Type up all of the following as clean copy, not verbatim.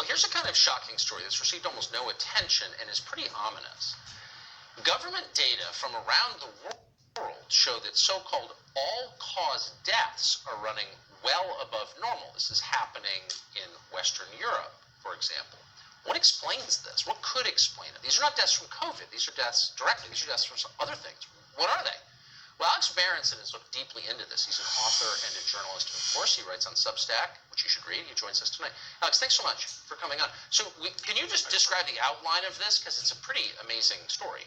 here's a kind of shocking story that's received almost no attention and is pretty ominous. Government data from around the world show that so-called all-cause deaths are running well above normal. This is happening in Western Europe, for example. What explains this? What could explain it? These are not deaths from COVID. These are deaths directly. These are deaths from some other things. What are they? Well, Alex Berenson has looked deeply into this. He's an author and a journalist, of course. He writes on Substack, which you should read. He joins us tonight. Alex, thanks so much for coming on. So can you just describe the outline of this? Because it's a pretty amazing story.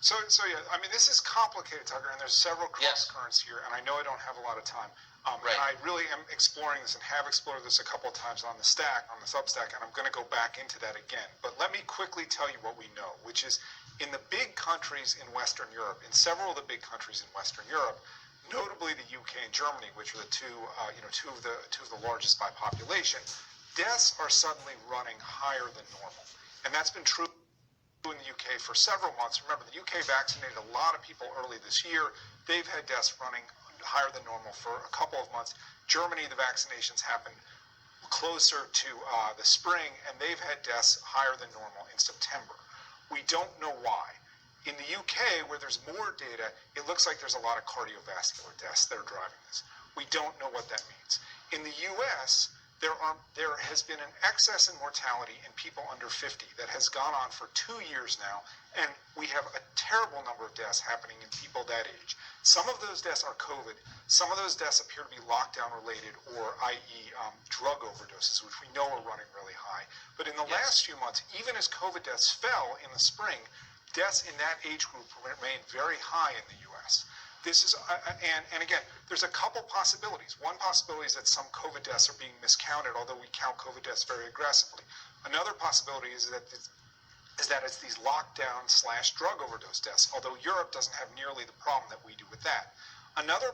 So yeah, I mean, this is complicated, Tucker, and there's several cross currents here, and I know I don't have a lot of time. Right. And I really am exploring this and have explored this a couple of times on the Substack, and I'm going to go back into that again. But let me quickly tell you what we know, which is in the big countries in Western Europe, in several of the big countries in Western Europe, notably the UK and Germany, which are the two of the largest by population, deaths are suddenly running higher than normal, and that's been true in the UK for several months. Remember, the UK vaccinated a lot of people early this year. They've had deaths running higher than normal for a couple of months. Germany, the vaccinations happened closer to the spring, and they've had deaths higher than normal in September. We don't know why. In the UK, where there's more data, it looks like there's a lot of cardiovascular deaths that are driving this. We don't know what that means. In the US, there has been an excess in mortality in people under 50 that has gone on for 2 years now, and we have a terrible number of deaths happening in people that age. Some of those deaths are COVID. Some of those deaths appear to be lockdown related, or i.e. Drug overdoses, which we know are running really high. But in the last few months, even as COVID deaths fell in the spring, deaths in that age group remain very high in the U.S. This is, and again, there's a couple possibilities. One possibility is that some COVID deaths are being miscounted, although we count COVID deaths very aggressively. Another possibility is that it's these lockdown/drug overdose deaths, although Europe doesn't have nearly the problem that we do with that. Another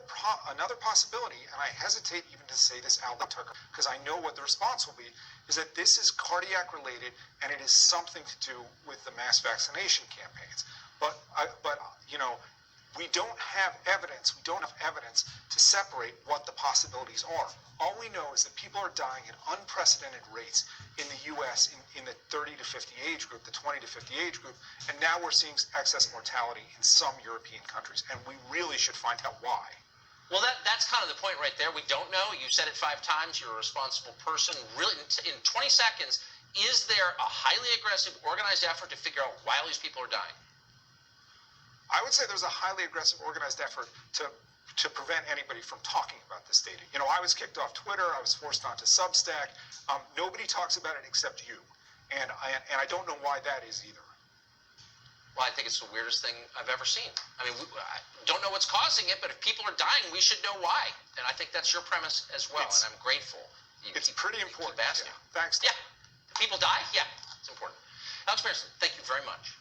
possibility, and I hesitate even to say this out loud, Tucker, because I know what the response will be, is that this is cardiac related and it is something to do with the mass vaccination campaigns. But you know, we don't have evidence to separate what the possibilities are. All we know is that people are dying at unprecedented rates in the U.S. in the 30 to 50 age group, the 20 to 50 age group, and now we're seeing excess mortality in some European countries, and we really should find out why. Well, that's kind of the point right there. We don't know. You said it 5 times. You're a responsible person. Really, in 20 seconds, is there a highly aggressive, organized effort to figure out why all these people are dying? I would say there's a highly aggressive, organized effort to prevent anybody from talking about this data. You know, I was kicked off Twitter. I was forced onto Substack. Nobody talks about it except you, and I don't know why that is either. Well, I think it's the weirdest thing I've ever seen. I mean, I don't know what's causing it, but if people are dying, we should know why. And I think that's your premise as well, and I'm grateful. It's pretty important. Keep asking. Yeah. Thanks. Yeah. If people die, yeah, it's important. Alex Berenson, thank you very much.